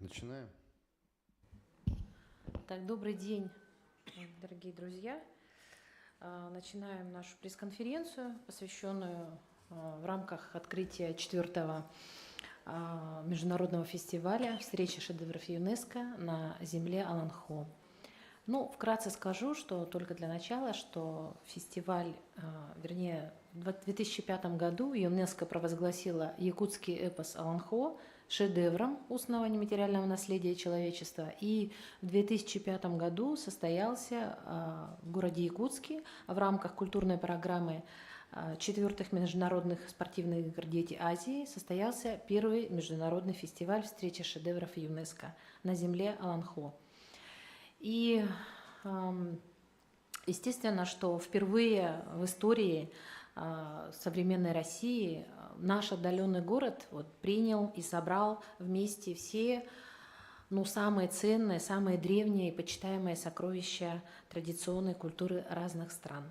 Начинаем. Так, добрый день, дорогие друзья. Начинаем нашу пресс-конференцию, посвященную в рамках открытия 4-го международного фестиваля «Встреча шедевров ЮНЕСКо» на земле Аланхо. Ну, вкратце скажу, что только для начала, что фестиваль, в 2005 году ЮНЕСКО провозгласила якутский эпос Аланхо шедевром устного нематериального наследия человечества. И в 2005 году состоялся в городе Якутске в рамках культурной программы четвертых международных спортивных игр «Дети Азии» состоялся первый международный фестиваль «Встреча шедевров ЮНЕСКО» на земле Аланхо. И естественно, что впервые в истории современной России наш отдаленный город принял и собрал вместе все самые ценные, самые древние и почитаемые сокровища традиционной культуры разных стран,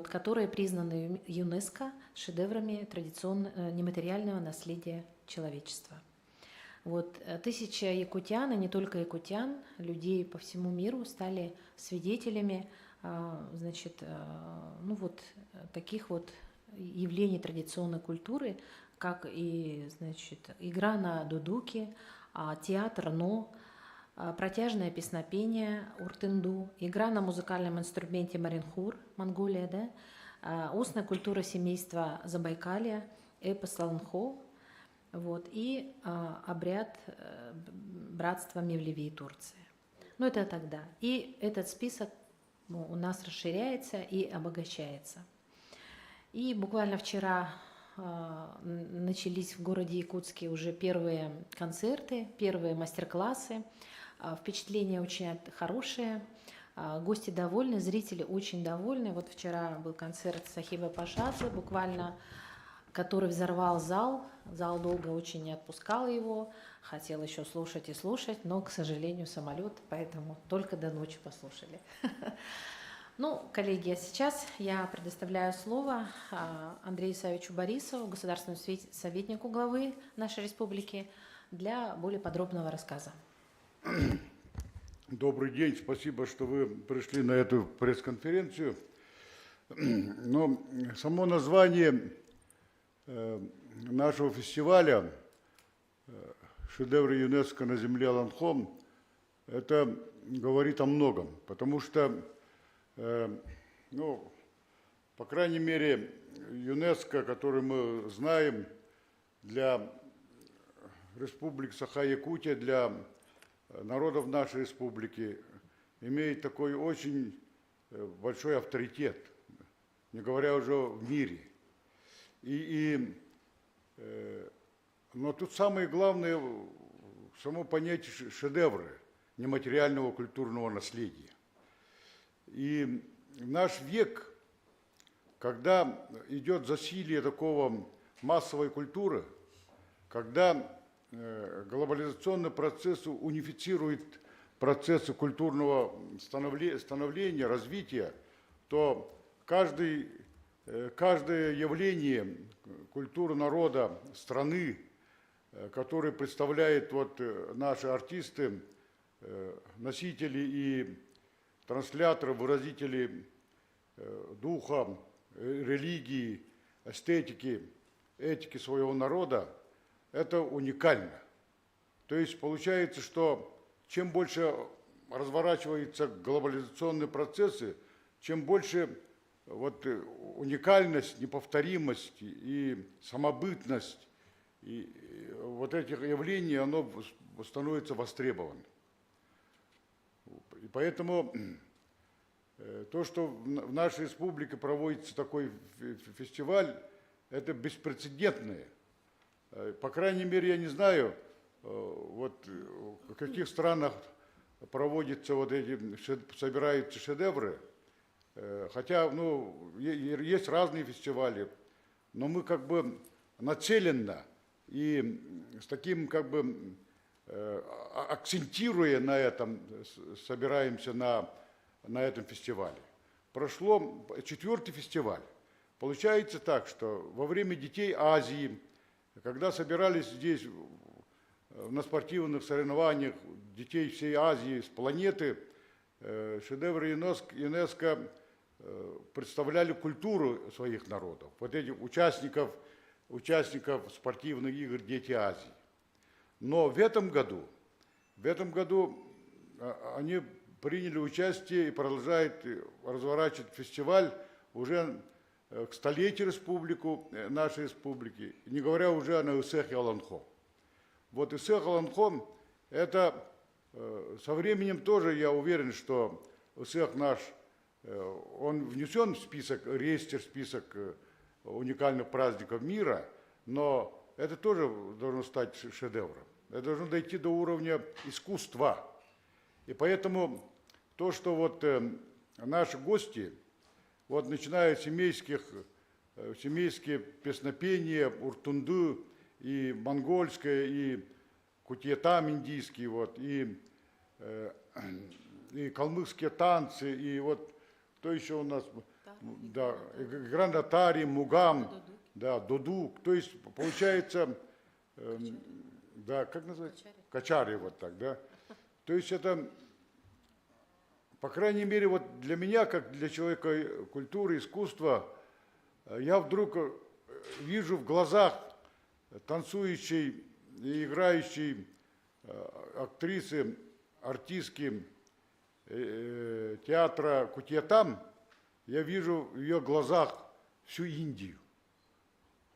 которые признаны ЮНЕСКО шедеврами традиционного нематериального наследия человечества. Тысяча якутян, и не только якутян, людей по всему миру стали свидетелями таких явлений традиционной культуры, как и игра на дудуке, театр но, протяжное песнопение уртынду, игра на музыкальном инструменте маринхур, Монголия, устная культура семейства Забайкалья, эпос Аланхо, и обряд братства Мевлевии Турции. Это тогда. И этот список у нас расширяется и обогащается. И буквально вчера начались в городе Якутске уже первые концерты, первые мастер-классы. Впечатления очень хорошие. Гости довольны, зрители очень довольны. Вчера был концерт Сахиба Пашадзе, который взорвал зал. Зал долго очень не отпускал его, хотел еще слушать и слушать, но, к сожалению, самолет, поэтому только до ночи послушали. Коллеги, а сейчас я предоставляю слово Андрею Исаевичу Борисову, государственному советнику главы нашей республики, для более подробного рассказа. Добрый день, спасибо, что вы пришли на эту пресс-конференцию. Но само название нашего фестиваля «Шедевры ЮНЕСКО на земле Аланхо» это говорит о многом, потому что, по крайней мере, ЮНЕСКО, который мы знаем, для республик Саха-Якутия, для народов нашей республики, имеет такой очень большой авторитет, не говоря уже в мире. Но тут самое главное – само понятие шедевры нематериального культурного наследия. И в наш век, когда идет засилие такого массовой культуры, когда глобализационный процесс унифицирует процессы культурного становления, развития, то каждое явление культуры народа, страны, которые представляют наши артисты, носители и трансляторы, выразители духа, религии, эстетики, этики своего народа, это уникально. То есть получается, что чем больше разворачиваются глобализационные процессы, чем больше уникальность, неповторимость и самобытность и этих явлений, оно становится востребованным. И поэтому то, что в нашей республике проводится такой фестиваль, это беспрецедентное. По крайней мере, я не знаю, в каких странах проводятся собираются шедевры. Хотя, есть разные фестивали, но мы нацеленно и с таким акцентируя на этом, собираемся на этом фестивале. Прошло 4-й фестиваль. Получается так, что во время Детей Азии, когда собирались здесь на спортивных соревнованиях детей всей Азии, с планеты, шедевры ЮНЕСКО представляли культуру своих народов, вот этих участников спортивных игр «Дети Азии». Но в этом году они приняли участие и продолжают разворачивать фестиваль уже к столетию нашей республики, не говоря уже о Исехе Аланхо. Вот Исех Аланхо, это со временем тоже, я уверен, что Исех наш, он внесен в список уникальных праздников мира, но это тоже должно стать шедевром. Это должно дойти до уровня искусства. И поэтому то, что вот наши гости, вот начиная с семейские песнопения, уртунду, и монгольское, и кутьетам индийский, вот, и калмыцкие танцы, и вот кто еще у нас, да, грандатари, мугам, да, дудук, то есть получается, да, как называется? Качари, вот так, да. То есть это, по крайней мере, вот для меня, как для человека культуры, искусства, я вдруг вижу в глазах танцующей и играющей актрисы, артистки театра Кутьетам, я вижу в ее глазах всю Индию.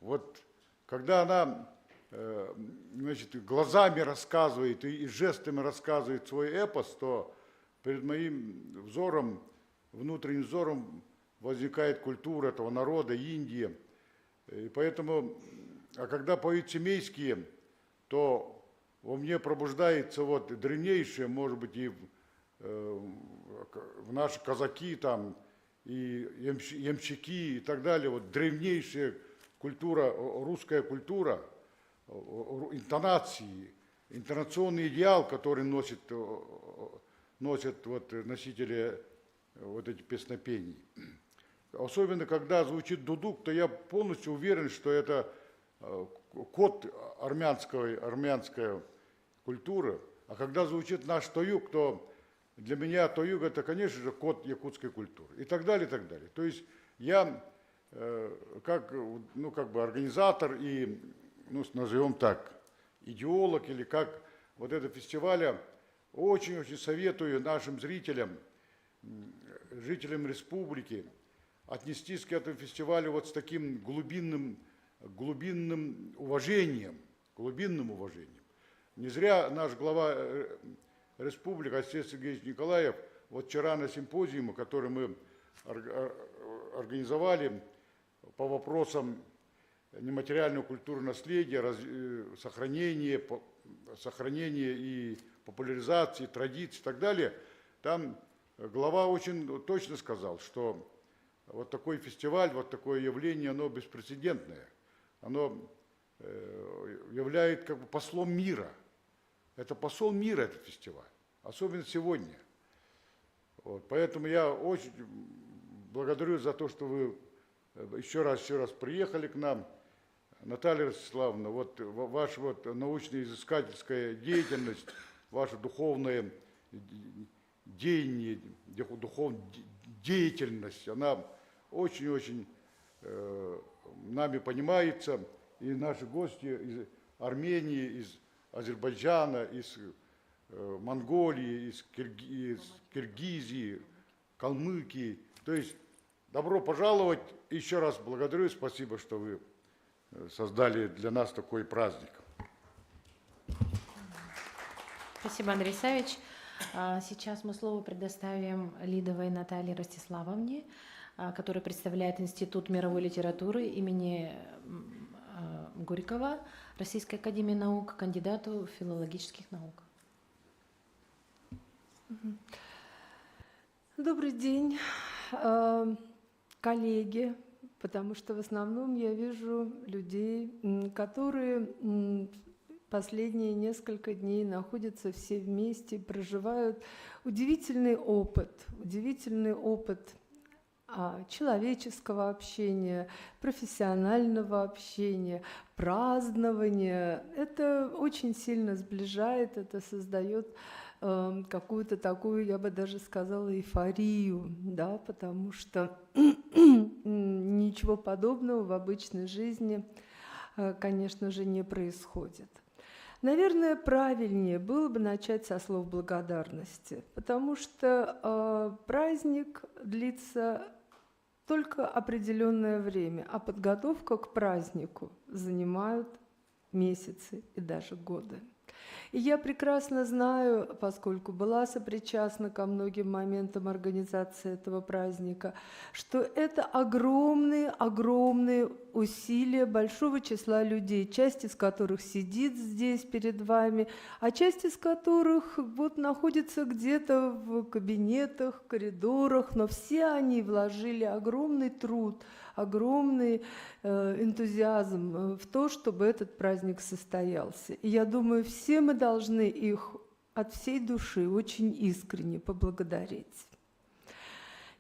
Вот когда она, значит, глазами рассказывает и жестами рассказывает свой эпос, то перед моим взором, внутренним взором возникает культура этого народа, Индия. И поэтому, а когда поют семейские, то во мне пробуждается вот древнейшее, может быть, и в наши казаки там, и ямщики и так далее, вот древнейшая культура, русская культура, интонации, интонационный идеал, который носят вот носители вот этих песнопений. Особенно, когда звучит дудук, то я полностью уверен, что это код армянская культура. А когда звучит наш тоюк, то для меня тоюк это, конечно же, код якутской культуры. И так далее, и так далее. То есть я как бы организатор и, назовем так, идеолог или как вот этого фестиваля, очень-очень советую нашим зрителям, жителям республики, отнестись к этому фестивалю вот с таким глубинным уважением. Не зря наш глава республики, отец Сергей Николаев, вот вчера на симпозиуме, который мы организовали по вопросам нематериального культурного наследия, сохранения и популяризации традиций и так далее, там глава очень точно сказал, что вот такой фестиваль, вот такое явление, оно беспрецедентное. Оно является как бы послом мира. Это посол мира, этот фестиваль. Особенно сегодня. Вот, поэтому я очень благодарю за то, что вы еще раз приехали к нам. Наталья Ростиславовна, вот ваша вот научно-изыскательская деятельность, ваша духовная деятельность, она очень-очень нами понимается. И наши гости из Армении, из Азербайджана, из Монголии, из Киргизии, Калмыкии. То есть добро пожаловать. Еще раз благодарю, спасибо, что вы создали для нас такой праздник. Спасибо, Андрей Савич. Сейчас мы слово предоставим Лидовой Наталье Ростиславовне, которая представляет Институт мировой литературы имени Горького Российской академии наук, кандидату филологических наук. Добрый день, коллеги, потому что в основном я вижу людей, которые последние несколько дней находятся все вместе, проживают удивительный опыт человеческого общения, профессионального общения, празднования. Это очень сильно сближает, это создает какую-то такую, я бы даже сказала, эйфорию, да, потому что ничего подобного в обычной жизни, конечно же, не происходит. Наверное, правильнее было бы начать со слов благодарности, потому что праздник длится только определенное время, а подготовка к празднику занимает месяцы и даже годы. И я прекрасно знаю, поскольку была сопричастна ко многим моментам организации этого праздника, что это огромные усилия большого числа людей, часть из которых сидит здесь перед вами, а часть из которых вот находится где-то в кабинетах, коридорах, но все они вложили огромный труд, огромный энтузиазм в то, чтобы этот праздник состоялся. И я думаю, все мы должны их от всей души очень искренне поблагодарить.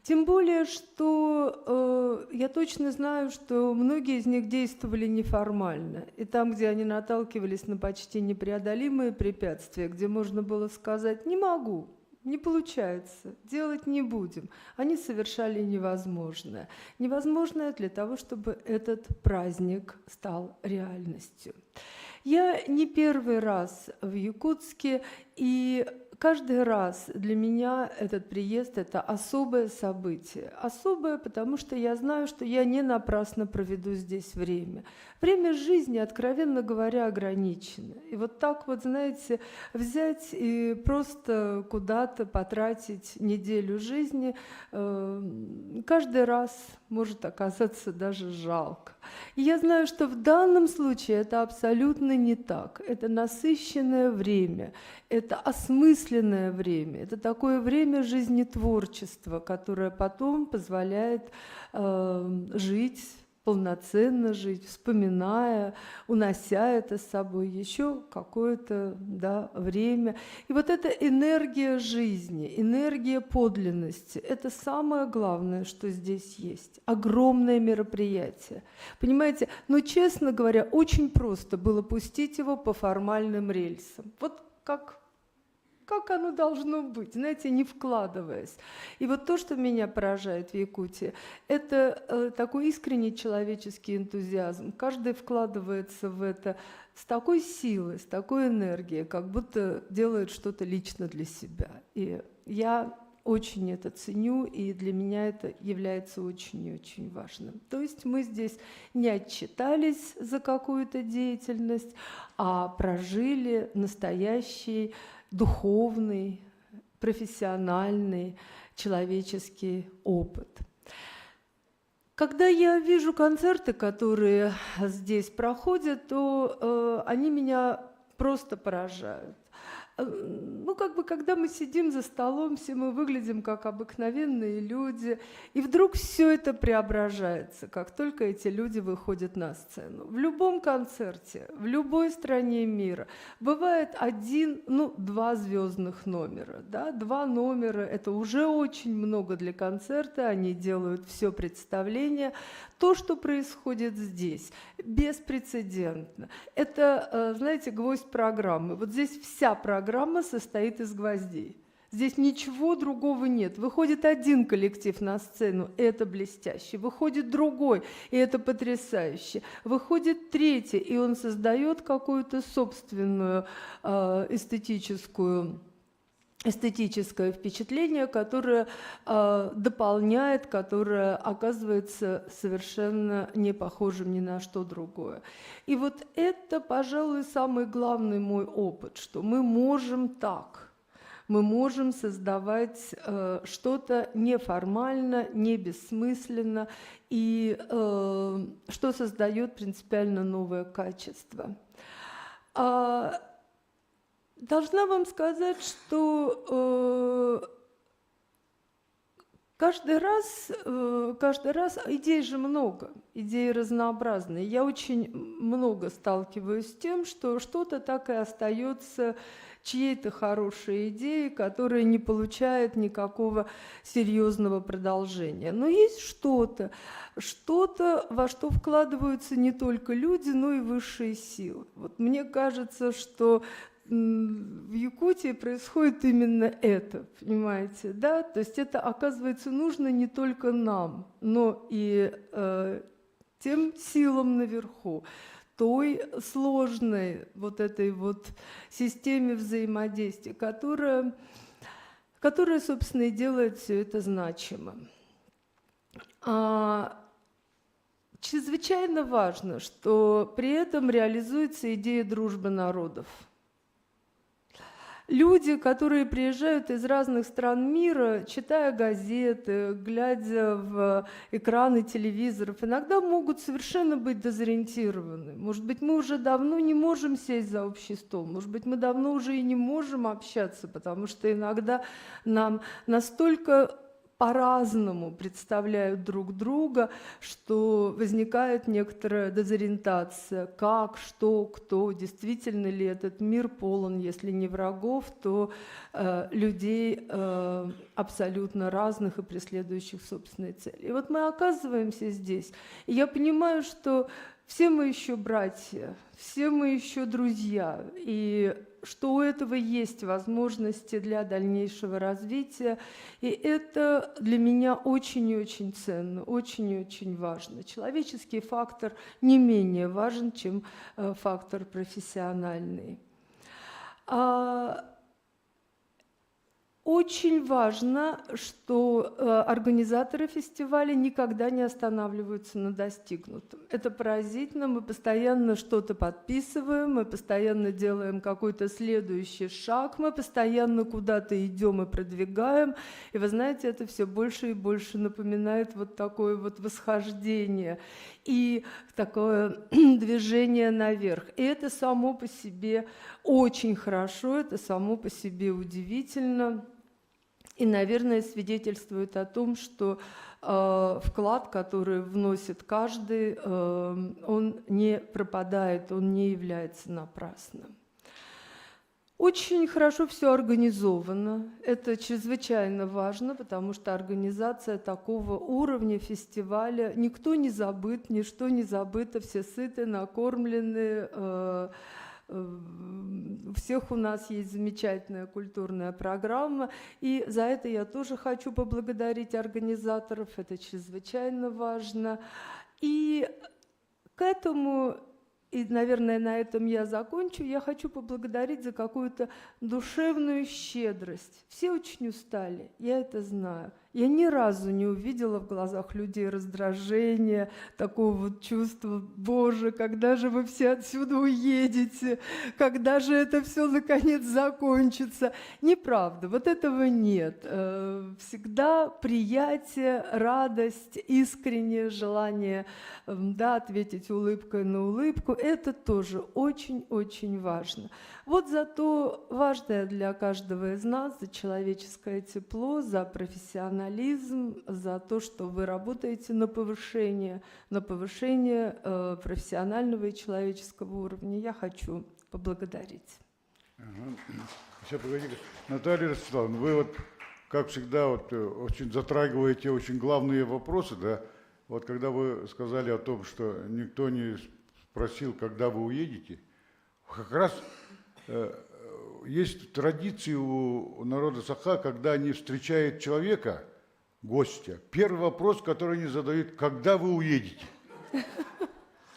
Тем более, что я точно знаю, что многие из них действовали неформально. И там, где они наталкивались на почти непреодолимые препятствия, где можно было сказать «не могу», не получается, делать не будем. Они совершали невозможное. Невозможное для того, чтобы этот праздник стал реальностью. Я не первый раз в Якутске, и каждый раз для меня этот приезд – это особое событие. Особое, потому что я знаю, что я не напрасно проведу здесь время. Время жизни, откровенно говоря, ограничено. И вот так вот, знаете, взять и просто куда-то потратить неделю жизни каждый раз может оказаться даже жалко. И я знаю, что в данном случае это абсолютно не так. Это насыщенное время, это осмысленное время, это такое время жизнетворчества, которое потом позволяет жить, полноценно жить, вспоминая, унося это с собой еще какое-то время. И вот эта энергия жизни, энергия подлинности – это самое главное, что здесь есть. Огромное мероприятие. Понимаете, но, честно говоря, очень просто было пустить его по формальным рельсам. Вот как оно должно быть, знаете, не вкладываясь. И вот то, что меня поражает в Якутии, это такой искренний человеческий энтузиазм. Каждый вкладывается в это с такой силой, с такой энергией, как будто делает что-то лично для себя. И я очень это ценю, и для меня это является очень и очень важным. То есть мы здесь не отчитались за какую-то деятельность, а прожили настоящий духовный, профессиональный, человеческий опыт. Когда я вижу концерты, которые здесь проходят, то они меня просто поражают. Когда мы сидим за столом, все мы выглядим как обыкновенные люди, и вдруг все это преображается, как только эти люди выходят на сцену. В любом концерте, в любой стране мира бывает 1-2 звездных номера. Да? 2 номера – это уже очень много для концерта, они делают все представление. То, что происходит здесь, беспрецедентно. Это, знаете, гвоздь программы. Вот здесь вся программа состоит из гвоздей. Здесь ничего другого нет. Выходит один коллектив на сцену, и это блестяще. Выходит другой, и это потрясающе. Выходит третий, и он создает какую-то собственную эстетическое впечатление, которое дополняет, которое оказывается совершенно не похожим ни на что другое. И вот это, пожалуй, самый главный мой опыт, что мы можем так. Мы можем создавать что-то неформально, не бессмысленно, и что создает принципиально новое качество. Должна вам сказать, что каждый раз идей же много, идеи разнообразные. Я очень много сталкиваюсь с тем, что что-то так и остается чьей-то хорошей идеей, которая не получает никакого серьезного продолжения. Но есть что-то, во что вкладываются не только люди, но и высшие силы. Вот мне кажется, что в Якутии происходит именно это, понимаете, да? То есть это, оказывается, нужно не только нам, но и тем силам наверху, той сложной вот этой вот системе взаимодействия, которая, собственно, и делает все это значимым. Чрезвычайно важно, что при этом реализуется идея дружбы народов. Люди, которые приезжают из разных стран мира, читая газеты, глядя в экраны телевизоров, иногда могут совершенно быть дезориентированы. Может быть, мы уже давно не можем сесть за общий стол, может быть, мы давно уже и не можем общаться, потому что иногда нам настолько по-разному представляют друг друга, что возникает некоторая дезориентация. Как, что, кто, действительно ли этот мир полон, если не врагов, то людей абсолютно разных и преследующих собственные цели. И вот мы оказываемся здесь, и я понимаю, что все мы еще братья, все мы еще друзья, и что у этого есть возможности для дальнейшего развития. И это для меня очень и очень ценно, очень и очень важно. Человеческий фактор не менее важен, чем фактор профессиональный. Очень важно, что организаторы фестиваля никогда не останавливаются на достигнутом. Это поразительно, мы постоянно что-то подписываем, мы постоянно делаем какой-то следующий шаг, мы постоянно куда-то идем и продвигаем. И вы знаете, это все больше и больше напоминает вот такое вот восхождение и такое движение наверх. И это само по себе очень хорошо, это само по себе удивительно. И, наверное, свидетельствует о том, что вклад, который вносит каждый, он не пропадает, он не является напрасным. Очень хорошо все организовано. Это чрезвычайно важно, потому что организация такого уровня фестиваля, никто не забыт, ничто не забыто, все сыты, накормлены. У всех у нас есть замечательная культурная программа, и за это я тоже хочу поблагодарить организаторов, это чрезвычайно важно. И к этому, и, наверное, на этом я закончу, я хочу поблагодарить за какую-то душевную щедрость. Все очень устали, я это знаю. Я ни разу не увидела в глазах людей раздражения, такого вот чувства: «Боже, когда же вы все отсюда уедете? Когда же это все наконец закончится?» Неправда, вот этого нет. Всегда приятие, радость, искреннее желание ответить улыбкой на улыбку – это тоже очень-очень важно. Вот зато важное для каждого из нас за человеческое тепло, за профессионализм, за то, что вы работаете на повышение профессионального и человеческого уровня. Я хочу поблагодарить. Сейчас, погодите. Наталья Ростиславовна, вы вот, как всегда, вот, очень затрагиваете очень главные вопросы, да? Вот когда вы сказали о том, что никто не спросил, когда вы уедете, как раз есть традиции у народа Саха, когда они встречают человека, гостя, первый вопрос, который они задают: когда вы уедете?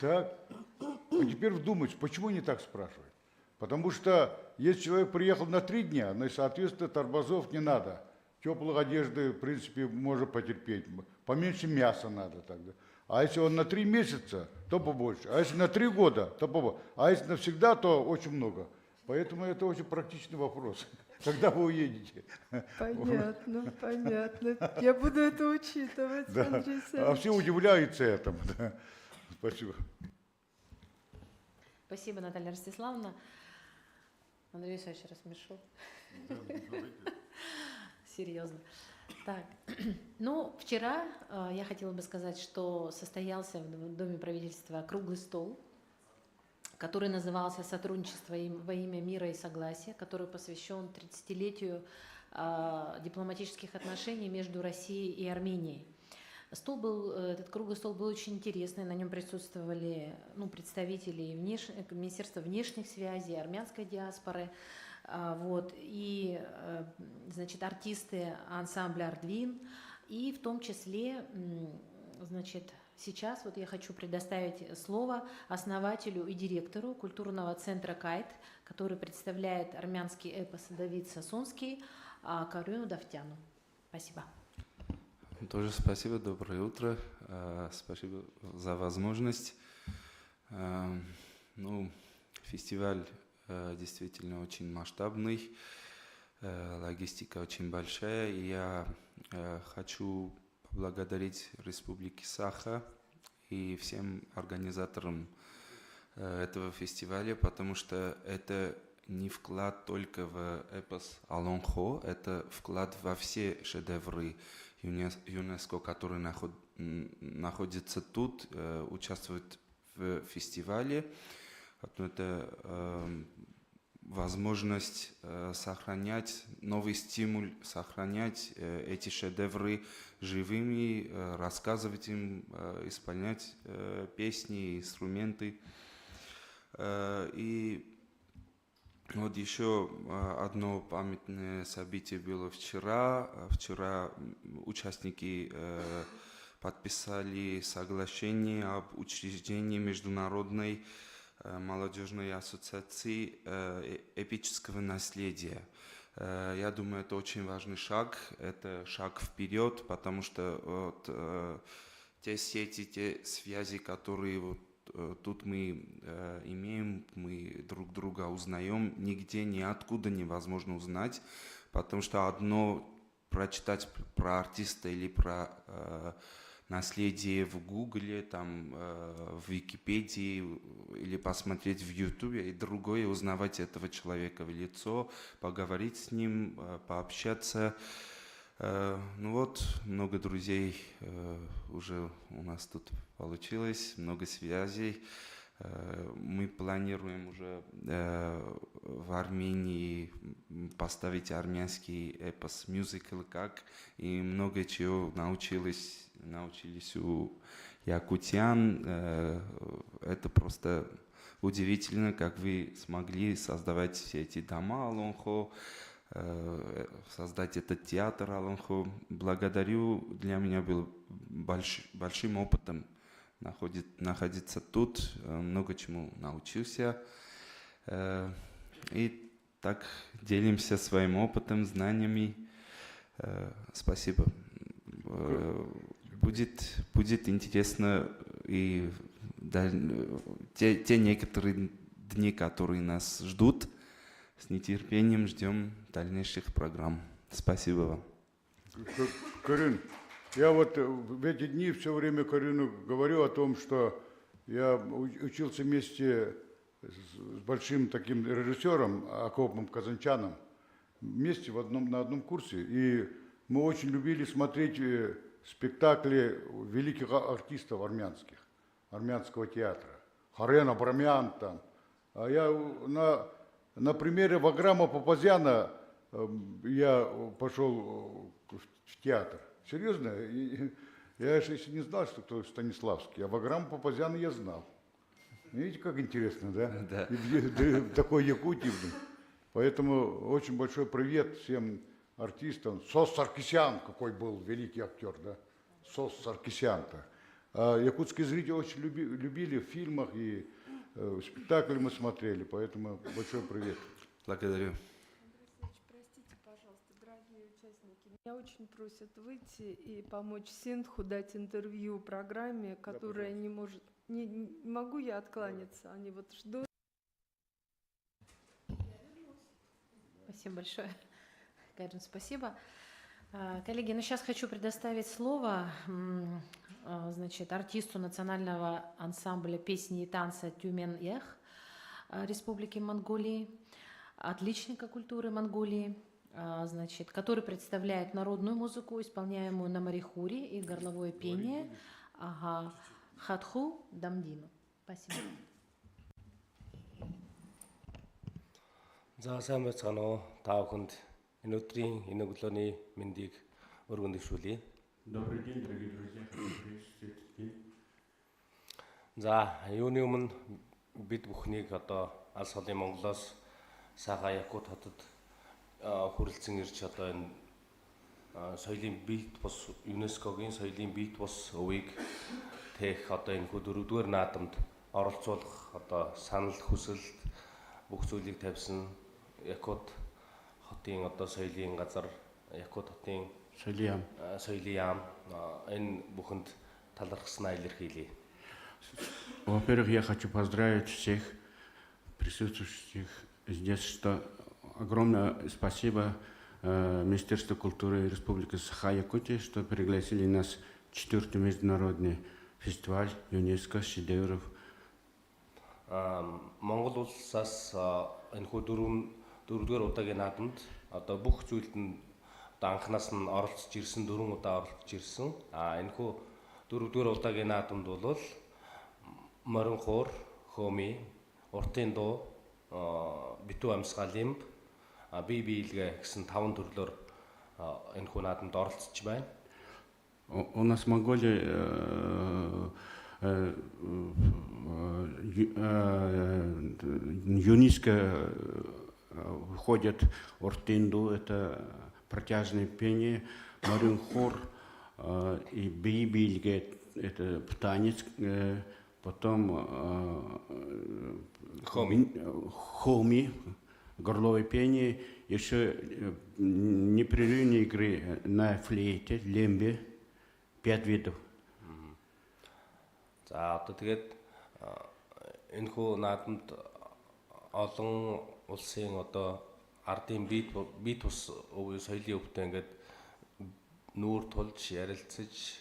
Так. А теперь вдумайтесь, почему они так спрашивают? Потому что если человек приехал на 3 дня, ну и, соответственно, тормозов не надо. Теплых одежды, в принципе, можно потерпеть. Поменьше мяса надо тогда. А если он на 3 месяца, то побольше. А если на 3 года, то побольше. А если навсегда, то очень много. Поэтому это очень практичный вопрос. Когда вы уедете? Понятно. Я буду это учитывать, Да. Андрей Александрович. А все удивляются этому. Да. Спасибо. Спасибо, Наталья Ростиславовна. Андрей Исаевич рассмешил. Серьезно. Так, ну, вчера я хотела бы сказать, что состоялся в Доме правительства круглый стол, который назывался «Сотрудничество во имя мира и согласия», который посвящен 30-летию дипломатических отношений между Россией и Арменией. Этот круглый стол был очень интересный, на нем присутствовали представители Министерства внешних связей, армянской диаспоры, и значит, артисты ансамбля «Ардвин», и в том числе, значит, сейчас вот я хочу предоставить слово основателю и директору культурного центра «Кайт», который представляет армянский эпос Давид Сасунский, Карину Давтяну. Спасибо. Тоже спасибо, доброе утро, спасибо за возможность. Фестиваль действительно очень масштабный, логистика очень большая, и я хочу поблагодарить Республике Саха и всем организаторам этого фестиваля, потому что это не вклад только в эпос Алонхо, это вклад во все шедевры ЮНЕСКО, которые находятся тут, участвуют в фестивале. Это возможность сохранять, новый стимул, сохранять эти шедевры живыми, рассказывать им, исполнять песни, инструменты. И вот еще одно памятное событие было вчера. Вчера участники подписали соглашение об учреждении Международной молодежной ассоциации эпического наследия. Я думаю, это очень важный шаг, это шаг вперед, потому что те сети, те связи, которые тут мы имеем, мы друг друга узнаем, нигде, ниоткуда невозможно узнать, потому что одно прочитать про артиста или про наследие в Гугле, там, в Википедии или посмотреть в Ютубе, и другое узнавать этого человека в лицо, поговорить с ним, пообщаться. Много друзей уже у нас тут получилось, много связей. Мы планируем уже в Армении поставить армянский эпос мюзикл и много чего научились у якутян. Это просто удивительно, как вы смогли создавать все эти дома Алонхо, создать этот театр Алонхо. Благодарю, для меня был большим опытом находиться тут, много чему научился. И так делимся своим опытом, знаниями. Спасибо. Будет интересно и те некоторые дни, которые нас ждут. С нетерпением ждем дальнейших программ. Спасибо вам. Карин, я вот в эти дни все время Карину говорю о том, что я учился вместе с большим таким режиссером Акопом Казанчаном, вместе на одном курсе. И мы очень любили смотреть спектакли великих артистов армянского театра. Харен Абрамян там. А я на примере Ваграма Папазяна я пошел в театр. Серьезно? Я еще не знал, что кто Станиславский, а Ваграма Папазяна я знал. Видите, как интересно, да? Да. Такой Якутии. Поэтому очень большой привет всем артистам. Сос Саркисян, какой был великий актер, да? Сос Саркисян-то. А якутские зрители очень любили в фильмах и в спектакле мы смотрели, поэтому большой привет. Благодарю. Простите, пожалуйста, дорогие участники, меня очень просят выйти и помочь Синтху дать интервью программе, которая не может... Не могу я откланяться, они вот ждут. Спасибо большое. Карин, спасибо. Коллеги, сейчас хочу предоставить слово артисту национального ансамбля песни и танца Тюмен-Эх Республики Монголии, отличника культуры Монголии, значит, который представляет народную музыку, исполняемую на марихуре, и горловое пение. Ага. Хатху Дамдину. Спасибо. За сайн байцгаана уу та бүхэнд энэ өдрийн энэ өглөөний мэндийг өргөндөжүүлье. Добрый день, дорогие друзья. Приветствую этот день. За юуны өмнө бид бүхнийг одоо алс холын Монголоос Саха Якут хотод хүрэлцэн ирж одоо энэ соёлын бит бус ЮНЕСКОгийн соёлын бит бус өвийг тээх одоо энэ дөрөвдүгээр наадамд оролцуулах одоо санал хүсэлт бүх зүйлийг тавьсан Якут хотын одоо соёлын газар Якут хотын Салям. соёлын яам энэ бүхэнд талархснаа илэрхийлье. Во-первых, я хочу поздравить всех присутствующих здесь, что огромное спасибо Министерству культуры Республики Саха-Якутия, что пригласили нас в 4-й международный фестиваль ЮНЕСКО шедевров. Монгол улсаас энэ дөрөвдүгээр удаагийн наадамд одоо бүх зүйлд нь одоо анханаас нь оролцож ирсэн 4 удаа оролцож ирсэн. Энэ хүү дөрөвдүгээр удаагийн наадамд бол морин хуур, хөөми, уртын дуу, битүү амьсгалын бие биелгээ гэсэн 5 төрлөөр энэ хүү наадамд оролцож байна. У нас в Монголии ЮНЕСКО входят Ортинду, это протяжное пение, Маринхор и Бибильге, это танец, потом Хоми, горловое пение, еще непрерывные игры на флейте, лембе, 5 видов. За одоо тэгээд энэ хүү наадамд олон улсын одоо ардын бит бус соёлын өвтэй ингээд нүүр тулж ярилцаж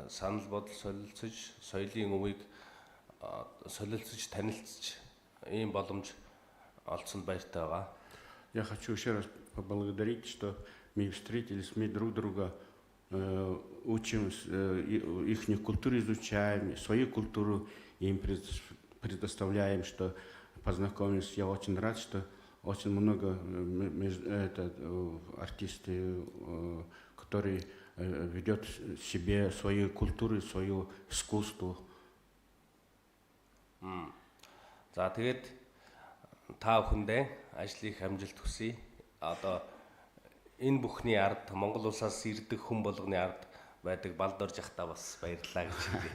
санал бодол солилцож соёлын өвийг солилцож танилцж ийм боломж олцсонд баяртай байгаа. Я хочу еще раз поблагодарить, что мы встретились, мы друг друга учим, их культуру изучаем, свою культуру им предоставляем, что познакомились. Я очень рад, что очень много артисты, которые ведут себе свою культуру, свое искусство. За тэгээд та бүхэндээ ажлыг амжилт хүсье. Одоо энэ бүхний ард Монгол улсаас ирдэг хүн болгоны ард байдаг балдорж ахта бас баярлалаа гэж хэлье.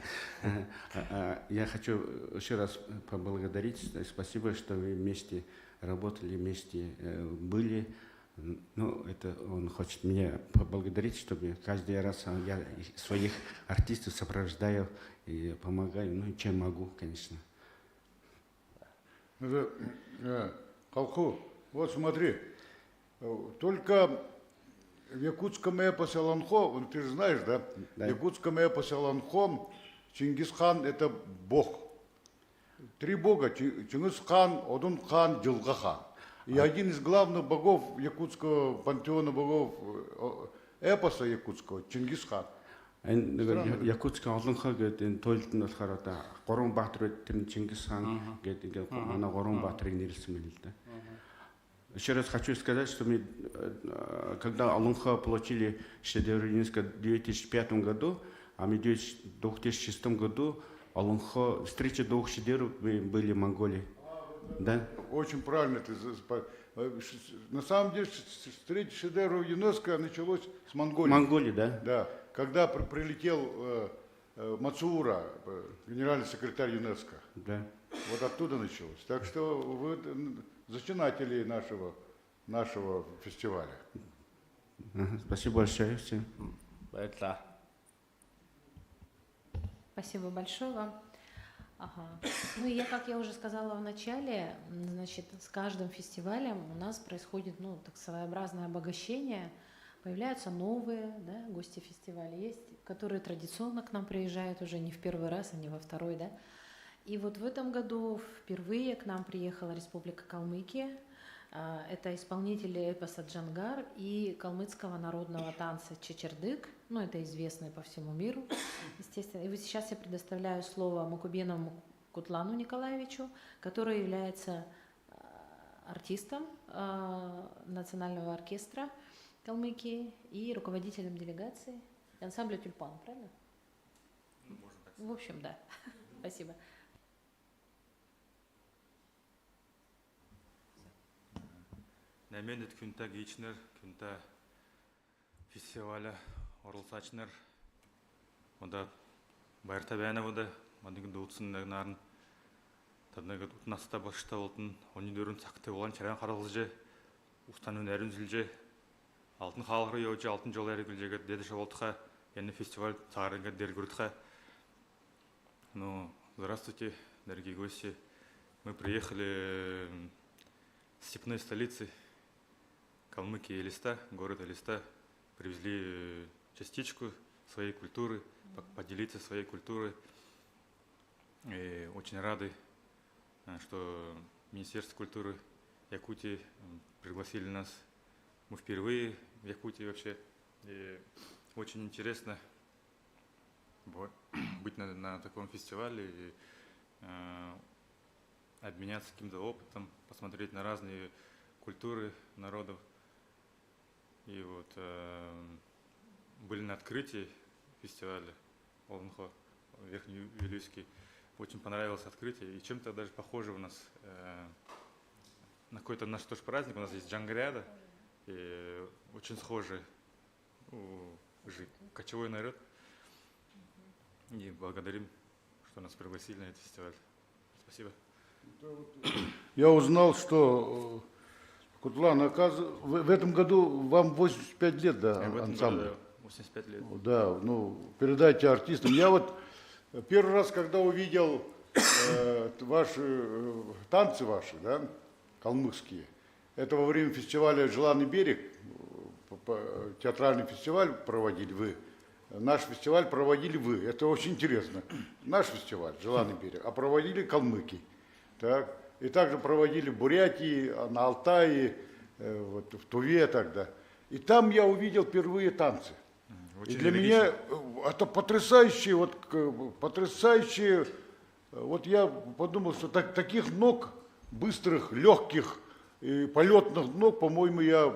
Я хочу еще раз поблагодарить. Спасибо, что вы вместе работали, вместе были. Ну, это он хочет меня поблагодарить, чтобы каждый раз я своих артистов сопровождаю и помогаю. Ну, чем могу, конечно. Халху, вот смотри, только в якутском эпосе Аланхо, ты же знаешь, да? Да. В якутском эпосе Аланхо Чингисхан это бог. 3 бога: Чингисхан, Одун-хан, Джилга-хан. И один из главных богов якутского пантеона богов эпоса якутского Чингисхан. Энэ якутская олонхоо гэдэг энэ туйлд нь болохоор одоо 3 баатар тэр нь Чингис хаан гэдэг манай 3 баатарыг нэрлсэн байна л да. Еще раз хочу сказать, что мы, когда Олонхо получили шедевр ЮНЕСКО в 2005 году, а мы в 2006 году Олонхо, встреча 2 шедевров были в Монголии. Да? Очень правильно ты. На самом деле, встреча шедевров ЮНЕСКО началось с Монголии. Монголии, да? Да. Когда прилетел Мацуура, генеральный секретарь ЮНЕСКО. Да. Вот оттуда началось. Так что вы зачинатели нашего фестиваля. Спасибо большое всем. Баярлалаа. Спасибо большое вам. Ага. Ну и как я уже сказала в начале, значит, с каждым фестивалем у нас происходит, ну, так своеобразное обогащение. Появляются новые, да, гости фестиваля есть, которые традиционно к нам приезжают уже не в первый раз, а не во второй, да. И вот в этом году впервые к нам приехала Республика Калмыкия. Это исполнители эпоса «Джангар» и калмыцкого народного танца «Чечердык». Ну, это известные по всему миру, естественно. И вот сейчас я предоставляю слово Мукубенову Кутлану Николаевичу, который является артистом Национального оркестра Калмыкии и руководителем делегации ансамбля «Тюльпан», правильно? В общем, да. Спасибо. Нәменет күнтә гейчнер, күнтә фестиваля орылсачнер. Онда байырта бәне буде, мандыгын доутсын нарын. Таднага утнаста башта болтын, оны дөрін сақты болан чаран қаралызжы, устанын әрін зілжі, алтын халқыры еуджі, алтын жол әрі күлжеге деді шаболтыға, яны фестиваль сағарынға дергүртіға. Ну, здравствуйте, дорогие гости. Мы приехали с степной столицы Калмыкии Элиста, города Элиста. Привезли частичку своей культуры, поделиться своей культурой. И очень рады, что Министерство культуры Якутии пригласили нас. Мы впервые в Якутии вообще. И очень интересно быть на таком фестивале и обменяться каким-то опытом, посмотреть на разные культуры народов. И вот были на открытии фестиваля Олнхо, Верхневилюйский. Очень понравилось открытие. И чем-то даже похоже у нас на какой-то наш тоже праздник. У нас есть Джангряда. И очень схожий кочевой народ. И благодарим, что нас пригласили на этот фестиваль. Спасибо. Я узнал, что Кутлан, в этом году вам 85 лет, да, ансамбль? Да, 85 лет. Да, ну, передайте артистам. Я вот первый раз, когда увидел ваши танцы ваши, да, калмыцкие, это во время фестиваля «Желанный берег», театральный фестиваль проводили вы, наш фестиваль проводили вы. Это очень интересно. Наш фестиваль «Желанный берег», а проводили калмыки. Так. И также проводили в Бурятии, на Алтае, вот, в Туве тогда. И там я увидел впервые танцы. Очень и для меня это потрясающие, вот я подумал, что таких ног, быстрых, легких и полетных ног, по-моему, я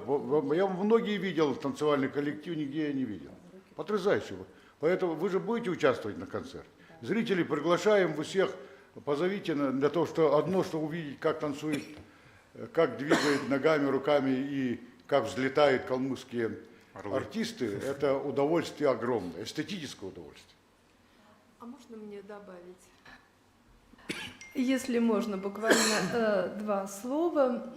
многие видел танцевальный коллектив, нигде я не видел. Потрясающе. Поэтому вы же будете участвовать на концерте. Зрителей приглашаем, вы всех позовите для того, что увидеть, как танцует, как двигает ногами, руками и как взлетают калмыцкие артисты. Это удовольствие огромное, эстетическое удовольствие. А можно мне добавить? Если можно, буквально два слова.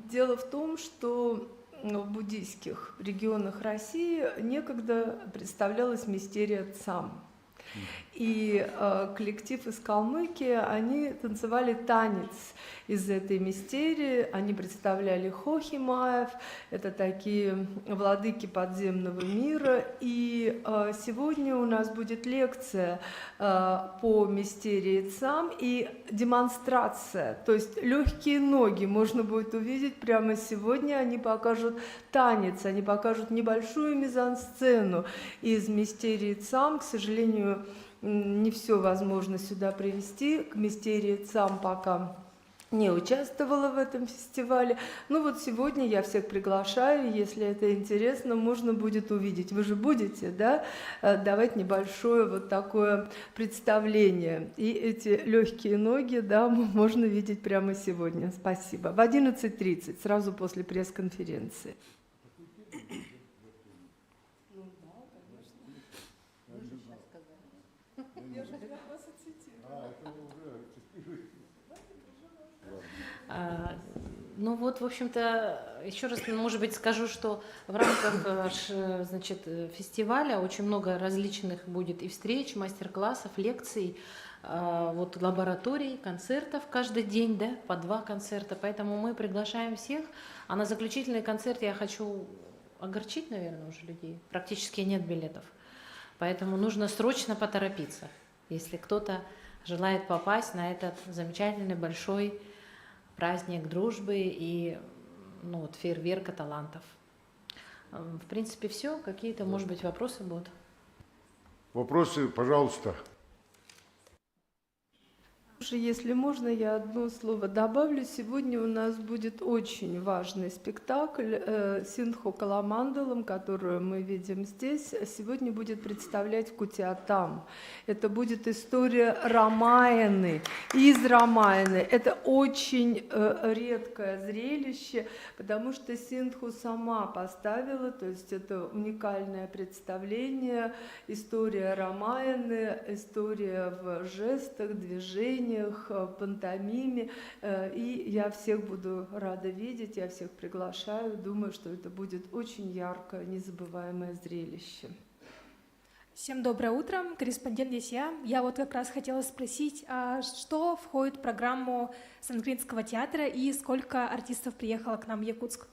Дело в том, что в буддийских регионах России некогда представлялась мистерия Цам. И коллектив из Калмыкии, они танцевали танец из этой мистерии, они представляли хохимаев, это такие владыки подземного мира, и сегодня у нас будет лекция по мистерии Цам и демонстрация, то есть легкие ноги можно будет увидеть прямо сегодня, они покажут танец, они покажут небольшую мизансцену из мистерии Цам, к сожалению, не все возможно сюда привести, к мистерии Цам пока не участвовала в этом фестивале. Ну вот сегодня я всех приглашаю, если это интересно, можно будет увидеть. Вы же будете, да, давать небольшое вот такое представление. И эти легкие ноги, да, можно видеть прямо сегодня. Спасибо. В 11:30, сразу после пресс-конференции. Ну вот, в общем-то, еще раз, может быть, скажу, что в рамках, значит, фестиваля очень много различных будет и встреч, мастер-классов, лекций, вот лабораторий, концертов каждый день, да, по 2 концерта. Поэтому мы приглашаем всех. А на заключительный концерт я хочу огорчить, наверное, уже людей. Практически нет билетов. Поэтому нужно срочно поторопиться, если кто-то желает попасть на этот замечательный большой праздник дружбы и ну, вот, фейерверка талантов. В принципе, все. Какие-то, может быть, вопросы будут? Вопросы, пожалуйста. Если можно, я одно слово добавлю. Сегодня у нас будет очень важный спектакль Синтху Каламандалам, которую мы видим здесь. Сегодня будет представлять Кутиатам. Это будет история Рамаяны, из Рамаяны. Это очень редкое зрелище, потому что Синтху сама поставила, то есть это уникальное представление, история Рамаяны, история в жестах, движениях, пантомиме, и я всех буду рада видеть, я всех приглашаю, думаю, что это будет очень яркое, незабываемое зрелище. Всем доброе утро, корреспондент здесь я. Я вот как раз хотела спросить, а что входит в программу Санскритского театра и сколько артистов приехало к нам в Якутск?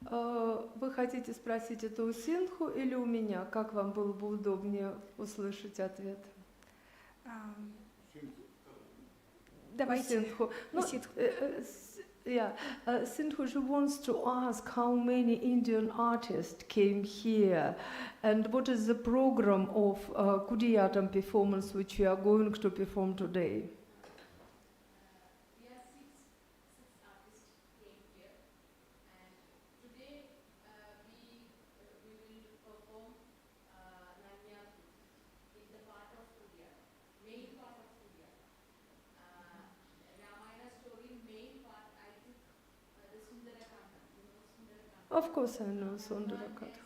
Вы хотите спросить это у Синтху или у меня? Как вам было бы удобнее услышать ответ? Давайте. Sindhu. No, Синтху. Sindhu, she wants to ask how many Indian artists came here and what is the program of Kudiyatam performance which you are going to perform today? Of course I know Sundarakatha.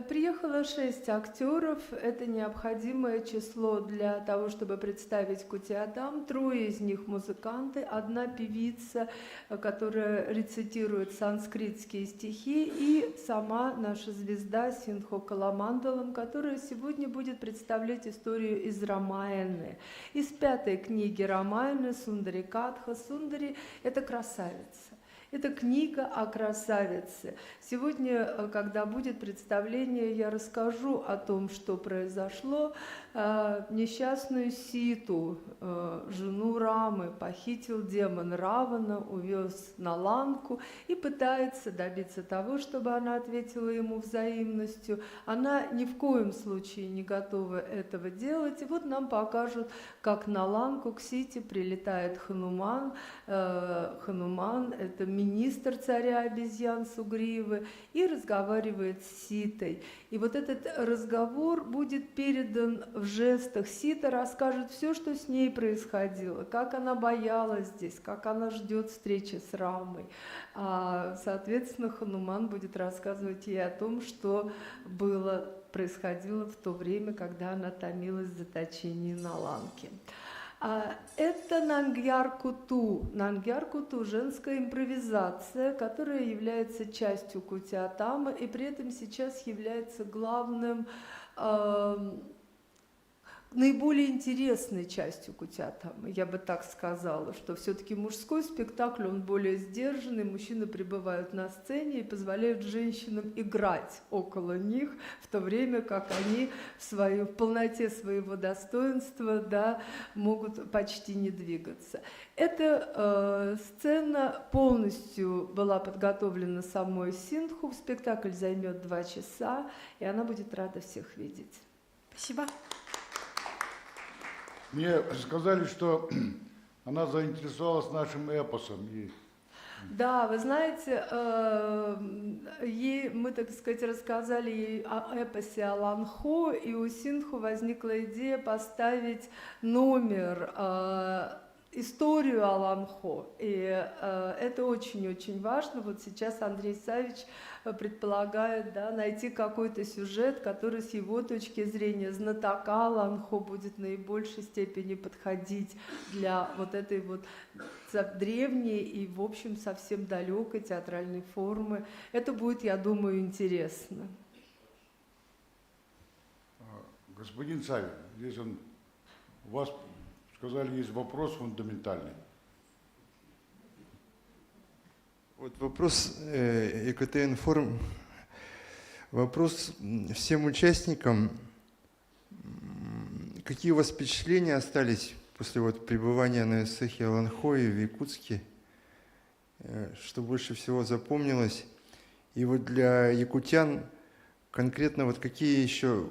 Приехало 6 актеров, это необходимое число для того, чтобы представить Кутиатам. 3 из них музыканты, 1 певица, которая рецитирует санскритские стихи, и сама наша звезда Синтху Каламандалам, которая сегодня будет представлять историю из Рамаяны. Из 5-й книги Рамаяны Сундари Катха. Сундари – это красавица. Это книга о красавице. Сегодня, когда будет представление, я расскажу о том, что произошло. Несчастную Ситу, жену Рамы, похитил демон Равана, увез на ланку и пытается добиться того, чтобы она ответила ему взаимностью. Она ни в коем случае не готова этого делать. И вот нам покажут, как на ланку к Сите прилетает Хануман. Хануман – это министр царя обезьян Сугривы, и разговаривает с Ситой. И вот этот разговор будет передан в жестах. Сита расскажет все, что с ней происходило, как она боялась здесь, как она ждет встречи с Рамой. Соответственно, Хануман будет рассказывать ей о том, что происходило в то время, когда она томилась в заточении на ланке. Это Нангьяр-Куту. Нангьяр-Куту – женская импровизация, которая является частью Кутиатама и при этом сейчас является главным, наиболее интересной частью Кутиатама. Я бы так сказала, что все-таки мужской спектакль, он более сдержанный, мужчины пребывают на сцене и позволяют женщинам играть около них, в то время как они в полноте своего достоинства, могут почти не двигаться. Эта сцена полностью была подготовлена самой Синтху. Спектакль займет 2 часа, и она будет рада всех видеть. Спасибо. Мне сказали, что она заинтересовалась нашим эпосом. Да, вы знаете, мы, так сказать, рассказали ей о эпосе Аланхо, и у Синтху возникла идея поставить номер историю Аланхо. И это очень-очень важно. Вот сейчас Андрей Савич предполагает найти какой-то сюжет, который с его точки зрения знатока Аланхо будет в наибольшей степени подходить для вот этой вот древней и, в общем, совсем далекой театральной формы. Это будет, я думаю, интересно. Господин Савин, здесь у вас сказали, есть вопрос фундаментальный. Вот вопрос ЭКТ-информ. Вопрос всем участникам. Какие у вас впечатления остались после вот пребывания на Эсэхе Аланхое в Якутске? Что больше всего запомнилось? И вот для якутян конкретно вот какие еще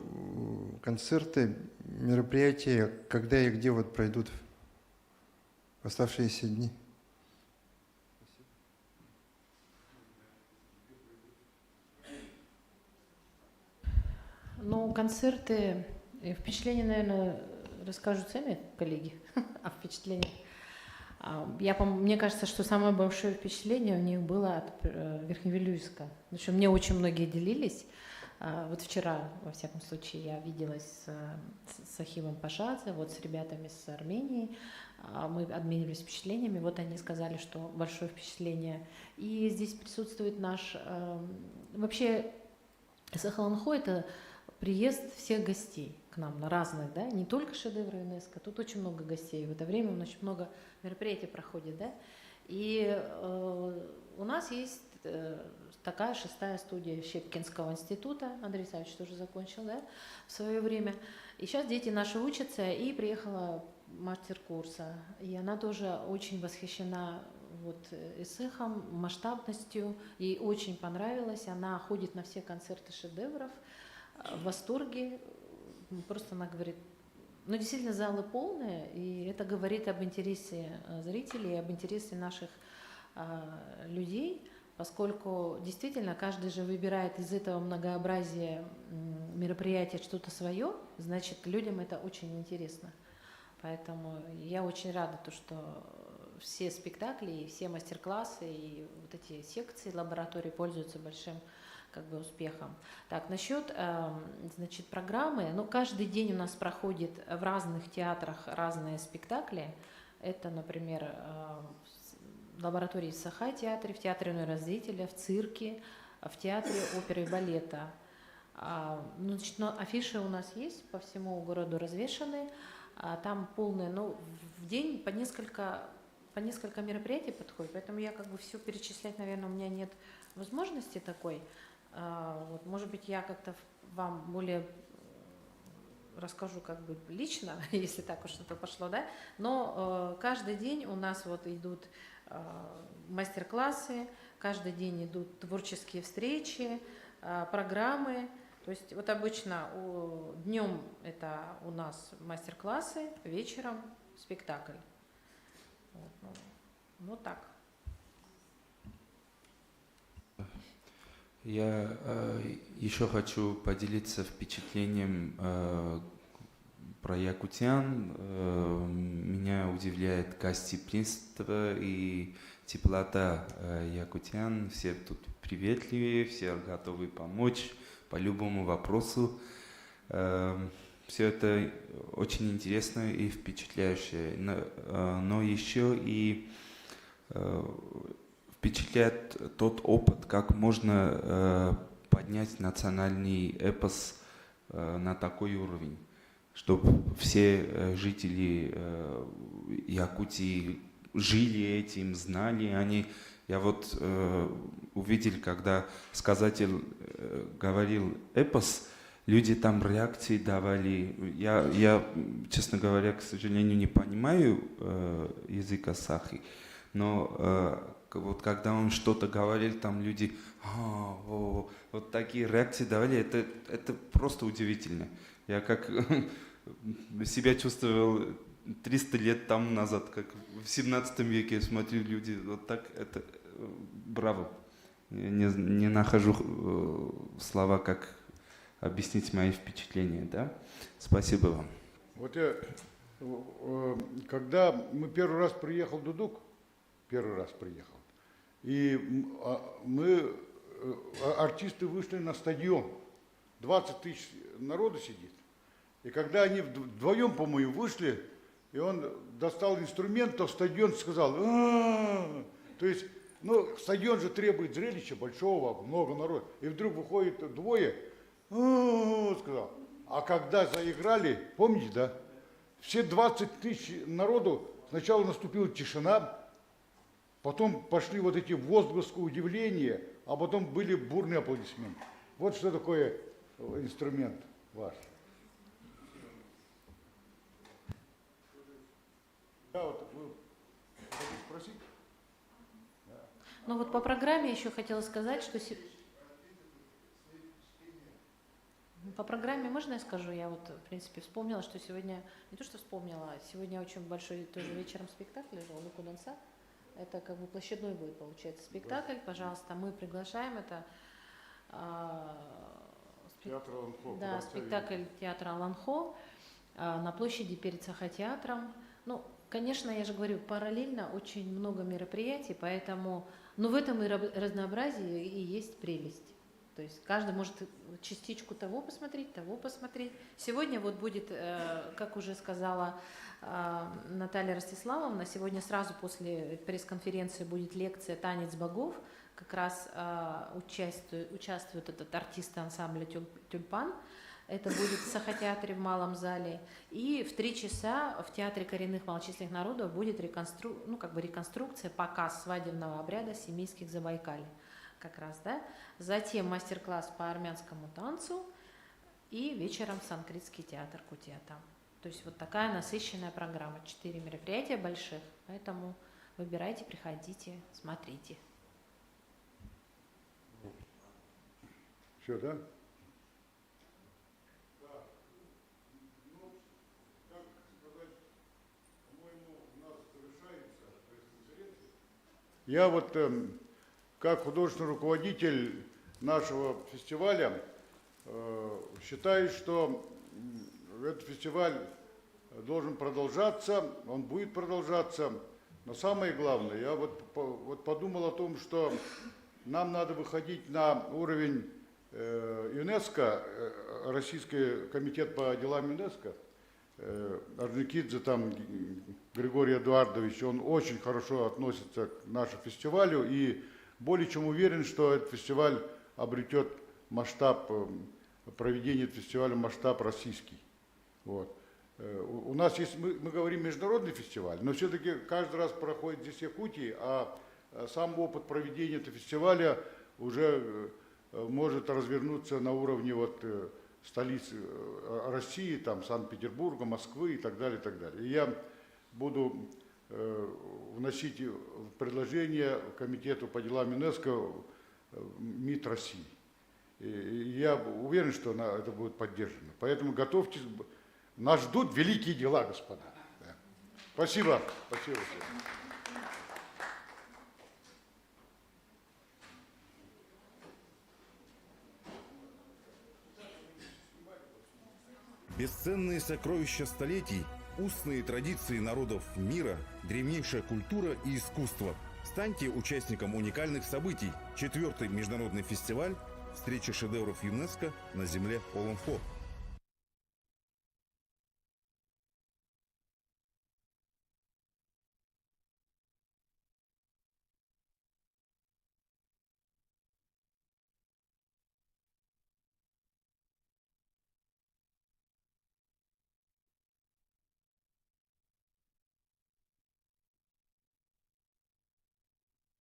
концерты, мероприятия, когда и где вот пройдут в оставшиеся дни? Ну, концерты, впечатления, наверное, расскажут сами коллеги о впечатлениях. Мне кажется, что самое большое впечатление у них было от Верхневилюйска. Потому что мне очень многие делились. Вот вчера, во всяком случае, я виделась с Ахимом Пашадзе, вот с ребятами с Армении. Мы обменивались впечатлениями. Вот они сказали, что большое впечатление. И здесь присутствует наш... Вообще, Эсэх Аланхой — это приезд всех гостей к нам, на разных, да, не только шедевры ЮНЕСКО, тут очень много гостей, в это время очень много мероприятий проходит, да, и у нас есть такая 6-я студия Щепкинского института, Андрей Савич тоже закончил, да, в свое время, и сейчас дети наши учатся, и приехала мастер курса, и она тоже очень восхищена вот эсэхом, масштабностью, ей очень понравилось, она ходит на все концерты шедевров, в восторге, просто она говорит, ну действительно залы полные, и это говорит об интересе зрителей, об интересе наших людей, поскольку действительно каждый же выбирает из этого многообразия мероприятия что-то свое, значит людям это очень интересно. Поэтому я очень рада, что все спектакли, и все мастер-классы, и вот эти секции, лаборатории пользуются большим успехом. Так, насчет, значит, программы, ну, каждый день у нас проходит в разных театрах разные спектакли. Это, например, в лаборатории Сахай-театре, в театре «Иной развития», в цирке, в театре оперы и балета. Ну, значит, афиши у нас есть, по всему городу развешаны, там полные, ну, в день по несколько мероприятий подходит, поэтому я все перечислять, наверное, у меня нет возможности такой. Вот, может быть, я как-то вам более расскажу лично, если так уж это пошло, да, но каждый день у нас вот идут мастер-классы, каждый день идут творческие встречи, программы, то есть вот обычно днем это у нас мастер-классы, вечером спектакль. Вот так. Я еще хочу поделиться впечатлением про якутян. Меня удивляет гостеприимство и теплота якутян. Все тут приветливые, все готовы помочь по любому вопросу. Все это очень интересно и впечатляюще. Но еще и впечатляет тот опыт, как можно поднять национальный эпос на такой уровень, чтобы все жители Якутии жили этим, знали. Я вот увидел, когда сказатель говорил эпос, люди там реакции давали. Я, честно говоря, к сожалению, не понимаю языка сахи, но вот когда он что-то говорил, там люди вот такие реакции давали, это просто удивительно. Я как себя чувствовал 300 лет тому назад, как в 17 веке смотрю люди, вот так, это браво. Я не нахожу слова, как объяснить мои впечатления, да? Спасибо вам. Вот я, когда мы первый раз приехал в Дудук, и мы, артисты, вышли на стадион, 20 тысяч народу сидит, и когда они вдвоем, по-моему, вышли, и он достал инструмент, то стадион сказал, то есть, ну, стадион же требует зрелища большого, много народу, и вдруг выходит двое, сказал, а когда заиграли, помните, да, все 20 тысяч народу, сначала наступила тишина, потом пошли вот эти возгласы удивления, а потом были бурные аплодисменты. Вот что такое инструмент ваш. Да, вот вы хотите спросить? Ну вот по программе еще хотела сказать, что... По программе можно я скажу? Я вот, в принципе, вспомнила, что сегодня, не то что вспомнила, сегодня очень большой тоже вечером спектакль же «Луку Донца». Это как бы площадной будет, получается, спектакль. Пожалуйста, мы приглашаем это. Театр Аланхо. Да, спектакль театра Аланхо на площади перед Сахатеатром. Ну, конечно, я же говорю, параллельно очень много мероприятий, поэтому, но в этом и разнообразии и есть прелесть. То есть каждый может частичку того посмотреть. Сегодня вот будет, как уже сказала Наталья Ростиславовна, сегодня сразу после пресс-конференции будет лекция «Танец богов». Как раз участвует этот артист ансамбля «Тюльпан». Это будет в Сахатеатре в Малом зале. И в 3 часа в Театре коренных малочисленных народов будет реконструкция, показ свадебного обряда семейских Забайкалья. Как раз, да. Затем мастер-класс по армянскому танцу и вечером Санскритский театр Кутията. То есть вот такая насыщенная программа. 4 мероприятия больших, поэтому выбирайте, приходите, смотрите. Все, да? Я вот как художественный руководитель нашего фестиваля считаю, что этот фестиваль должен продолжаться, он будет продолжаться. Но самое главное, я вот подумал о том, что нам надо выходить на уровень ЮНЕСКО, Российский комитет по делам ЮНЕСКо, Орджоникидзе там Григорий Эдуардович, он очень хорошо относится к нашему фестивалю и более чем уверен, что этот фестиваль обретет масштаб, проведение фестиваля масштаб российский. Вот. У нас есть, мы говорим международный фестиваль, но все-таки каждый раз проходит здесь Якутии, а сам опыт проведения этого фестиваля уже может развернуться на уровне вот столиц России, там Санкт-Петербурга, Москвы и так далее, и так далее. И я буду вносить предложение Комитету по делам ЮНЕСКО МИД России. И я уверен, что это будет поддержано. Поэтому готовьтесь, нас ждут великие дела, господа. Да. Спасибо. Спасибо. Бесценные сокровища столетий, устные традиции народов мира, древнейшая культура и искусство. Станьте участником уникальных событий. 4-й международный фестиваль «Встреча шедевров ЮНЕСКО на земле Олонхо».